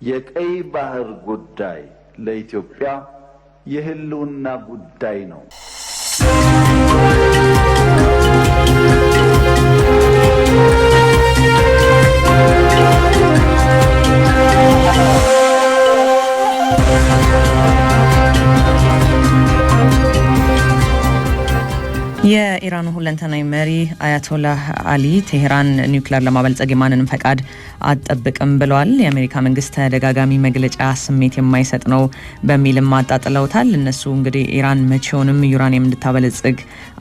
የቀይ ባህር ጉዳይ ለኢትዮጵያ የህልውና ጉዳይ ነው። የኢራኑ ሁለንተናዊ መሪ አያቶላህ አሊ ቴህራን ኒውክሌር ለማበልጸግ የማንንም ፈቃድ አትጠብቅም ብለዋል። የአሜሪካ መንግስት ተደጋጋሚ መግለጫ ስሜት የማይሰጥ ነው በሚልም አጣጥለውታል። እነሱ እንግዲህ ኢራን መቼውንም ዩራኒየም እንድታበለጽግ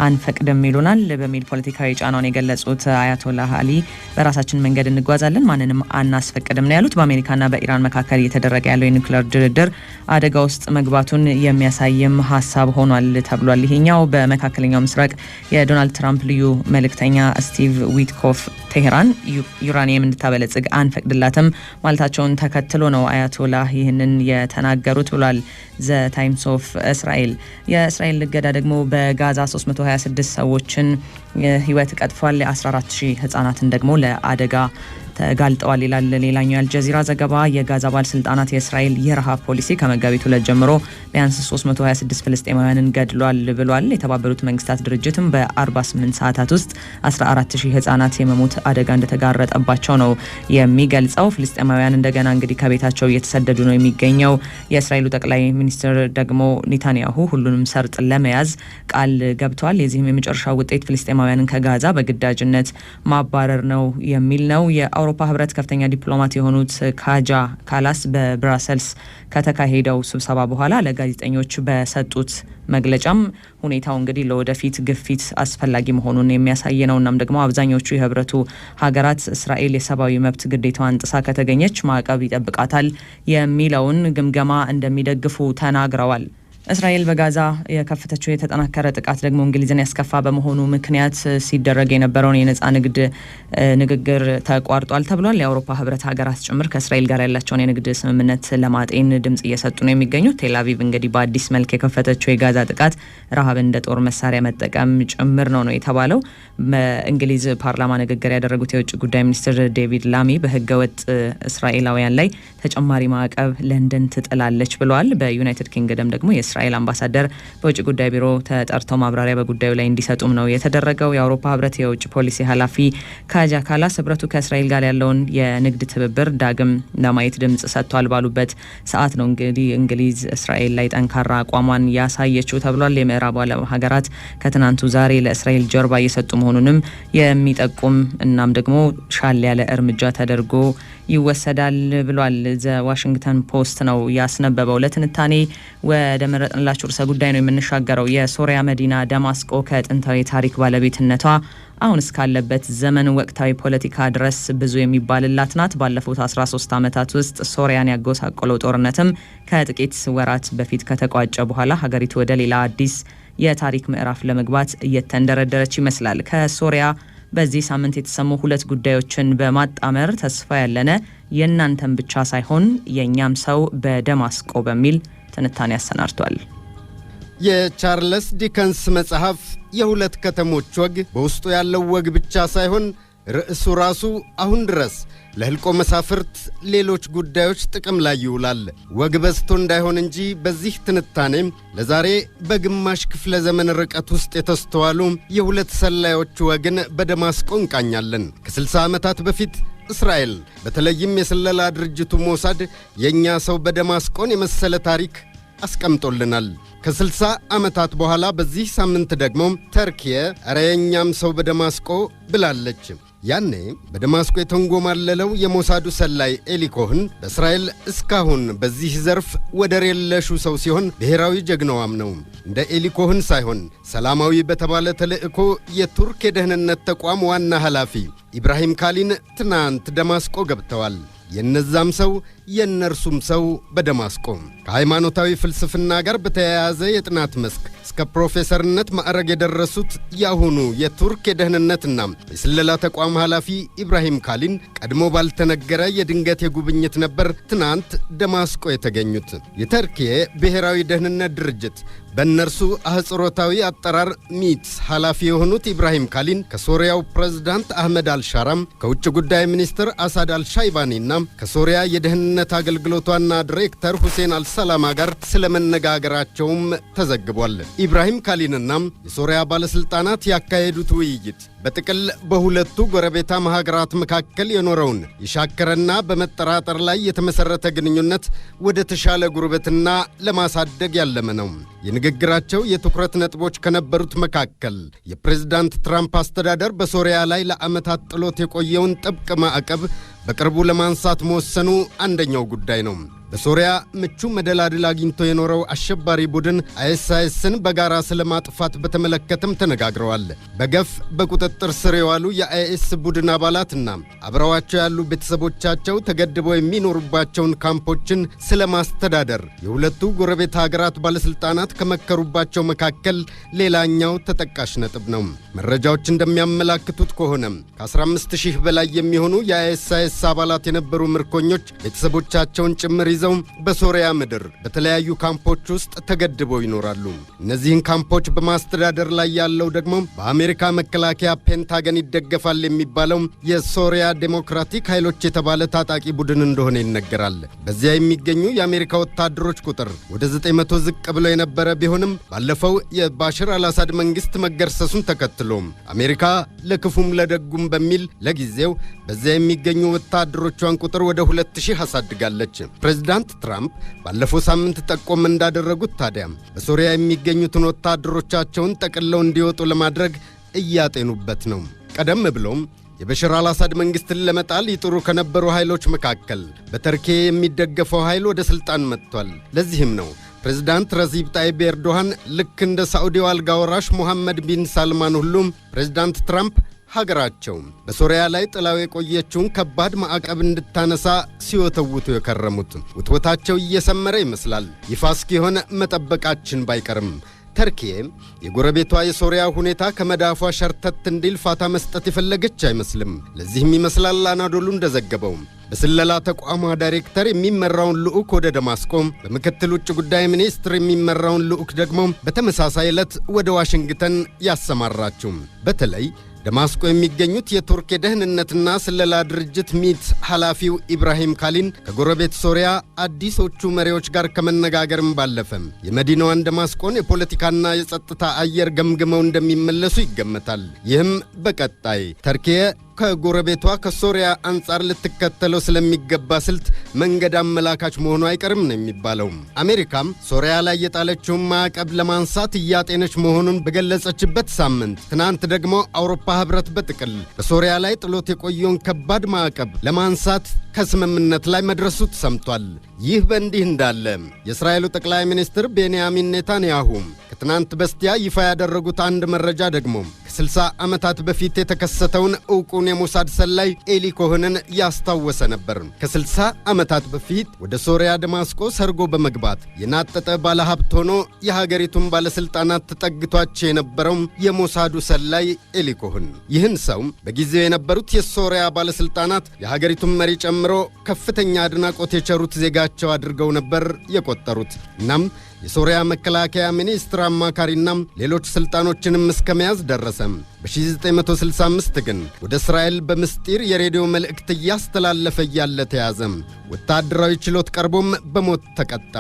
አንፈቅድም ይሉናል በሚል ፖለቲካዊ ጫናውን የገለጹት አያቶላህ አሊ በራሳችን መንገድ እንጓዛለን፣ ማንንም አናስፈቅድም ነው ያሉት። በአሜሪካና በኢራን መካከል እየተደረገ ያለው የኒውክሌር ድርድር አደጋ ውስጥ መግባቱን የሚያሳይም ሀሳብ ሆኗል ተብሏል። ይሄኛው በመካከለኛው ምስራቅ የዶናልድ ትራምፕ ልዩ መልእክተኛ ስቲቭ ዊትኮፍ ቴህራን ዩራኒየም እንድታበለጽግ አንፈቅድላትም ማለታቸውን ተከትሎ ነው አያቶላህ ይህንን የተናገሩት ብሏል ዘ ታይምስ ኦፍ እስራኤል። የእስራኤል እገዳ ደግሞ በጋዛ 326 ሰዎችን ህይወት ቀጥፏል። 14000 ህጻናትን ደግሞ ለአደጋ ተጋልጠዋል ይላል ሌላኛው የአልጀዚራ ዘገባ። የጋዛ ባለስልጣናት የእስራኤል የረሃብ ፖሊሲ ከመጋቢት 2 ጀምሮ ቢያንስ 326 ፍልስጤማውያንን ገድሏል ብሏል። የተባበሩት መንግስታት ድርጅትም በ48 ሰዓታት ውስጥ 14000 ህጻናት የመሞት አደጋ እንደተጋረጠባቸው ነው የሚገልጸው። ፍልስጤማውያን እንደገና እንግዲህ ከቤታቸው እየተሰደዱ ነው የሚገኘው። የእስራኤሉ ጠቅላይ ሚኒስትር ደግሞ ኔታንያሁ ሁሉንም ሰርጥ ለመያዝ ቃል ገብተዋል። የዚህም የመጨረሻው ውጤት ፍልስጤማውያንን ከጋዛ በግዳጅነት ማባረር ነው የሚል ነው። የአውሮፓ ህብረት ከፍተኛ ዲፕሎማት የሆኑት ካጃ ካላስ በብራሰልስ ከተካሄደው ስብሰባ በኋላ ለጋዜጠኞች በሰጡት መግለጫም ሁኔታው እንግዲህ ለወደፊት ግፊት አስፈላጊ መሆኑን የሚያሳይ ነው። እናም ደግሞ አብዛኞቹ የህብረቱ ሀገራት እስራኤል የሰብአዊ መብት ግዴታዋን ጥሳ ከተገኘች ማዕቀብ ይጠብቃታል የሚለውን ግምገማ እንደሚደግፉ ተናግረዋል። እስራኤል በጋዛ የከፈተችው የተጠናከረ ጥቃት ደግሞ እንግሊዝን ያስከፋ በመሆኑ ምክንያት ሲደረግ የነበረውን የነጻ ንግድ ንግግር ተቋርጧል ተብሏል። የአውሮፓ ህብረት ሀገራት ጭምር ከእስራኤል ጋር ያላቸውን የንግድ ስምምነት ለማጤን ድምጽ እየሰጡ ነው የሚገኙት። ቴልአቪቭ እንግዲህ በአዲስ መልክ የከፈተችው የጋዛ ጥቃት ረሃብን እንደ ጦር መሳሪያ መጠቀም ጭምር ነው የተባለው። በእንግሊዝ ፓርላማ ንግግር ያደረጉት የውጭ ጉዳይ ሚኒስትር ዴቪድ ላሚ በህገወጥ እስራኤላውያን ላይ ተጨማሪ ማዕቀብ ለንደን ትጥላለች ብለዋል። በዩናይትድ ኪንግደም ደግሞ የእስራኤል አምባሳደር በውጭ ጉዳይ ቢሮ ተጠርተው ማብራሪያ በጉዳዩ ላይ እንዲሰጡም ነው የተደረገው። የአውሮፓ ህብረት የውጭ ፖሊሲ ኃላፊ ካጃ ካላስ ህብረቱ ከእስራኤል ጋር ያለውን የንግድ ትብብር ዳግም ለማየት ድምጽ ሰጥቷል ባሉበት ሰዓት ነው እንግዲህ እንግሊዝ እስራኤል ላይ ጠንካራ አቋሟን ያሳየችው ተብሏል። የምዕራብ ዓለም ሀገራት ከትናንቱ ዛሬ ለእስራኤል ጀርባ እየሰጡ መሆኑንም የሚጠቁም እናም ደግሞ ሻል ያለ እርምጃ ተደርጎ ይወሰዳል ብሏል። ዘ ዋሽንግተን ፖስት ነው ያስነበበው። ለትንታኔ ወደ መረጥንላችሁ ርዕሰ ጉዳይ ነው የምንሻገረው። የሶሪያ መዲና ደማስቆ ከጥንታዊ ታሪክ ባለቤትነቷ አሁን እስካለበት ዘመን ወቅታዊ ፖለቲካ ድረስ ብዙ የሚባልላት ናት። ባለፉት 13 ዓመታት ውስጥ ሶሪያን ያጎሳቆለው ጦርነትም ከጥቂት ወራት በፊት ከተቋጨ በኋላ ሀገሪቱ ወደ ሌላ አዲስ የታሪክ ምዕራፍ ለመግባት እየተንደረደረች ይመስላል። ከሶሪያ በዚህ ሳምንት የተሰሙ ሁለት ጉዳዮችን በማጣመር ተስፋ ያለነ የእናንተም ብቻ ሳይሆን የኛም ሰው በደማስቆ በሚል ትንታኔ ያሰናድቷል። የቻርልስ ዲከንስ መጽሐፍ የሁለት ከተሞች ወግ በውስጡ ያለው ወግ ብቻ ሳይሆን ርዕሱ ራሱ አሁን ድረስ ለህልቆ መሳፍርት ሌሎች ጉዳዮች ጥቅም ላይ ይውላል። ወግ በዝቶ እንዳይሆን እንጂ በዚህ ትንታኔም ለዛሬ በግማሽ ክፍለ ዘመን ርቀት ውስጥ የተስተዋሉ የሁለት ሰላዮች ወግን በደማስቆ እንቃኛለን። ከ60 ዓመታት በፊት እስራኤል በተለይም የስለላ ድርጅቱ ሞሳድ የኛ ሰው በደማስቆን የመሰለ ታሪክ አስቀምጦልናል። ከ60 ዓመታት በኋላ በዚህ ሳምንት ደግሞ ተርኪየ ኧረ የኛም ሰው በደማስቆ ብላለች። ያኔ በደማስቆ የተንጎማለለው የሞሳዱ ሰላይ ኤሊ ኮህን በእስራኤል እስካሁን በዚህ ዘርፍ ወደር የለሹ ሰው ሲሆን ብሔራዊ ጀግናዋም ነው። እንደ ኤሊ ኮህን ሳይሆን ሰላማዊ በተባለ ተልእኮ የቱርክ የደህንነት ተቋም ዋና ኃላፊ ኢብራሂም ካሊን ትናንት ደማስቆ ገብተዋል። የነዛም ሰው የነርሱም ሰው በደማስቆ ከሃይማኖታዊ ፍልስፍና ጋር በተያያዘ የጥናት መስክ እስከ ፕሮፌሰርነት ማዕረግ የደረሱት ያሁኑ የቱርክ የደህንነትና የስለላ ተቋም ኃላፊ ኢብራሂም ካሊን ቀድሞ ባልተነገረ የድንገት የጉብኝት ነበር ትናንት ደማስቆ የተገኙት። የተርኪየ ብሔራዊ ደህንነት ድርጅት በእነርሱ አህጽሮታዊ አጠራር ሚት ኃላፊ የሆኑት ኢብራሂም ካሊን ከሶሪያው ፕሬዝዳንት አህመድ አልሻራም ከውጭ ጉዳይ ሚኒስትር አሳድ አልሻይባኒና ከሶሪያ የደህንነት አገልግሎቷና ዲሬክተር ሁሴን አልሰላማ ጋር ስለመነጋገራቸውም ተዘግቧል። ኢብራሂም ካሊንና የሶሪያ ባለስልጣናት ያካሄዱት ውይይት በጥቅል በሁለቱ ጎረቤታማ ሀገራት መካከል የኖረውን የሻከረና በመጠራጠር ላይ የተመሰረተ ግንኙነት ወደ ተሻለ ጉርበትና ለማሳደግ ያለመ ነው። የንግግራቸው የትኩረት ነጥቦች ከነበሩት መካከል የፕሬዝዳንት ትራምፕ አስተዳደር በሶሪያ ላይ ለዓመታት ጥሎት የቆየውን ጥብቅ ማዕቀብ በቅርቡ ለማንሳት መወሰኑ አንደኛው ጉዳይ ነው። በሶሪያ ምቹ መደላድል አግኝቶ የኖረው አሸባሪ ቡድን አይኤስአይኤስን በጋራ ስለማጥፋት በተመለከተም ተነጋግረዋል። በገፍ በቁጥጥር ስር የዋሉ የአይኤስ ቡድን አባላትና አብረዋቸው ያሉ ቤተሰቦቻቸው ተገድበው የሚኖሩባቸውን ካምፖችን ስለማስተዳደር የሁለቱ ጎረቤት ሀገራት ባለስልጣናት ከመከሩባቸው መካከል ሌላኛው ተጠቃሽ ነጥብ ነው። መረጃዎች እንደሚያመላክቱት ከሆነ ከ15000 በላይ የሚሆኑ የአይኤስአይኤስ አባላት የነበሩ ምርኮኞች ቤተሰቦቻቸውን ጭምር ይዘው በሶሪያ ምድር በተለያዩ ካምፖች ውስጥ ተገድበው ይኖራሉ። እነዚህን ካምፖች በማስተዳደር ላይ ያለው ደግሞ በአሜሪካ መከላከያ ፔንታገን ይደገፋል የሚባለው የሶሪያ ዴሞክራቲክ ኃይሎች የተባለ ታጣቂ ቡድን እንደሆነ ይነገራል። በዚያ የሚገኙ የአሜሪካ ወታደሮች ቁጥር ወደ 900 ዝቅ ብሎ የነበረ ቢሆንም ባለፈው የባሽር አልአሳድ መንግስት መገርሰሱን ተከትሎ አሜሪካ ለክፉም ለደጉም በሚል ለጊዜው በዚያ የሚገኙ ወታደሮቿን ቁጥር ወደ 2000 አሳድጋለች። ፕሬዝዳንት ትራምፕ ባለፈው ሳምንት ጠቆም እንዳደረጉት ታዲያ በሶሪያ የሚገኙትን ወታደሮቻቸውን ጠቅልለው እንዲወጡ ለማድረግ እያጤኑበት ነው። ቀደም ብሎም የበሽር አልአሳድ መንግስትን ለመጣል ይጥሩ ከነበሩ ኃይሎች መካከል በተርኪ የሚደገፈው ኃይል ወደ ስልጣን መጥቷል። ለዚህም ነው ፕሬዝዳንት ረሲብ ጣይብ ኤርዶሃን ልክ እንደ ሳዑዲው አልጋ ወራሽ ሙሐመድ ቢን ሳልማን ሁሉም ፕሬዝዳንት ትራምፕ ሀገራቸው በሶሪያ ላይ ጥላው የቆየችውን ከባድ ማዕቀብ እንድታነሳ ሲወተውቱ የከረሙት። ውትወታቸው እየሰመረ ይመስላል። ይፋ እስኪሆን መጠበቃችን ባይቀርም ተርኪ የጎረቤቷ የሶሪያ ሁኔታ ከመዳፏ ሸርተት እንዲል ፋታ መስጠት የፈለገች አይመስልም። ለዚህም ይመስላል አናዶሉ እንደዘገበው በስለላ ተቋሟ ዳይሬክተር የሚመራውን ልዑክ ወደ ደማስቆ፣ በምክትል ውጭ ጉዳይ ሚኒስትር የሚመራውን ልዑክ ደግሞ በተመሳሳይ ዕለት ወደ ዋሽንግተን ያሰማራችው። በተለይ ደማስቆ የሚገኙት የቱርክ የደህንነትና ስለላ ድርጅት ሚት ኃላፊው ኢብራሂም ካሊን ከጎረቤት ሶሪያ አዲሶቹ መሪዎች ጋር ከመነጋገርም ባለፈም የመዲናዋን ደማስቆን የፖለቲካና የጸጥታ አየር ገምግመው እንደሚመለሱ ይገመታል። ይህም በቀጣይ ተርኪ ከጎረቤቷ ከሶሪያ አንጻር ልትከተለው ስለሚገባ ስልት መንገድ አመላካች መሆኑ አይቀርም ነው የሚባለው። አሜሪካም ሶሪያ ላይ የጣለችውን ማዕቀብ ለማንሳት እያጤነች መሆኑን በገለጸችበት ሳምንት ትናንት ደግሞ አውሮፓ ህብረት በጥቅል በሶሪያ ላይ ጥሎት የቆየውን ከባድ ማዕቀብ ለማንሳት ከስምምነት ላይ መድረሱ ተሰምቷል። ይህ በእንዲህ እንዳለ የእስራኤሉ ጠቅላይ ሚኒስትር ቤንያሚን ኔታንያሁ ከትናንት በስቲያ ይፋ ያደረጉት አንድ መረጃ ደግሞ ከ60 ዓመታት በፊት የተከሰተውን ዕውቁን የሞሳድ ሰላይ ኤሊ ኮሄንን ያስታወሰ ነበር። ከ60 ዓመታት በፊት ወደ ሶሪያ ደማስቆ ሰርጎ በመግባት የናጠጠ ባለሀብት ሆኖ የሀገሪቱን ባለስልጣናት ተጠግቷቸው የነበረው የሞሳዱ ሰላይ ኤሊ ኮሄን። ይህን ሰው በጊዜው የነበሩት የሶሪያ ባለስልጣናት የሀገሪቱን መሪ ጨምሮ ከፍተኛ አድናቆት የቸሩት ዜጋቸው አድርገው ነበር የቆጠሩት። እናም የሶሪያ መከላከያ ሚኒስትር አማካሪና ሌሎች ስልጣኖችንም እስከ መያዝ ደረሰ። በ1965 ግን ወደ እስራኤል በምስጢር የሬዲዮ መልእክት እያስተላለፈ እያለ ተያዘ። ወታደራዊ ችሎት ቀርቦም በሞት ተቀጣ።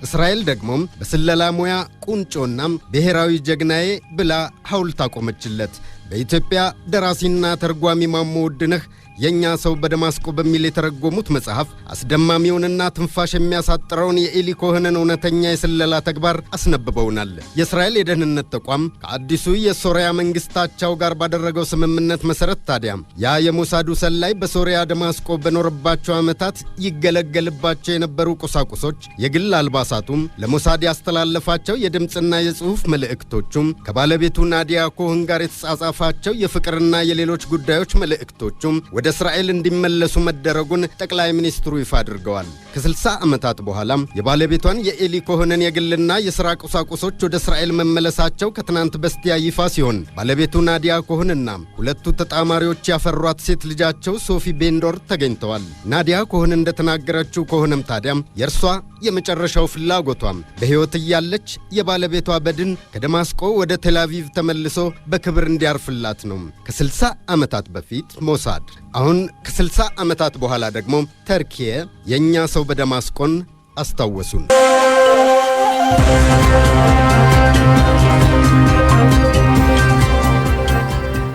እስራኤል ደግሞ በስለላ ሙያ ቁንጮና ብሔራዊ ጀግናዬ ብላ ሐውልት አቆመችለት። በኢትዮጵያ ደራሲና ተርጓሚ ማሞ ውድነህ የኛ ሰው በደማስቆ በሚል የተረጎሙት መጽሐፍ አስደማሚውንና ትንፋሽ የሚያሳጥረውን የኤሊ ኮሄንን እውነተኛ የስለላ ተግባር አስነብበውናል። የእስራኤል የደህንነት ተቋም ከአዲሱ የሶሪያ መንግስታቸው ጋር ባደረገው ስምምነት መሰረት ታዲያ ያ የሞሳዱ ሰላይ በሶሪያ ደማስቆ በኖረባቸው ዓመታት ይገለገልባቸው የነበሩ ቁሳቁሶች፣ የግል አልባሳቱም፣ ለሞሳድ ያስተላለፋቸው የድምፅና የጽሑፍ መልእክቶቹም፣ ከባለቤቱ ናዲያ ኮሄን ጋር የተጻጻፋቸው የፍቅርና የሌሎች ጉዳዮች መልእክቶቹም ወደ እስራኤል እንዲመለሱ መደረጉን ጠቅላይ ሚኒስትሩ ይፋ አድርገዋል። ከ60 ዓመታት በኋላም የባለቤቷን የኤሊ ኮሄንን የግልና የሥራ ቁሳቁሶች ወደ እስራኤል መመለሳቸው ከትናንት በስቲያ ይፋ ሲሆን ባለቤቱ ናዲያ ኮሄንና ሁለቱ ተጣማሪዎች ያፈሯት ሴት ልጃቸው ሶፊ ቤንዶር ተገኝተዋል። ናዲያ ኮሄን እንደተናገረችው ከሆነም ታዲያም የእርሷ የመጨረሻው ፍላጎቷም በሕይወት እያለች የባለቤቷ በድን ከደማስቆ ወደ ቴልአቪቭ ተመልሶ በክብር እንዲያርፍላት ነው። ከ60 ዓመታት በፊት ሞሳድ፣ አሁን ከ60 ዓመታት በኋላ ደግሞ ተርኪየ የእኛ ሰው በደማስቆን አስታወሱን።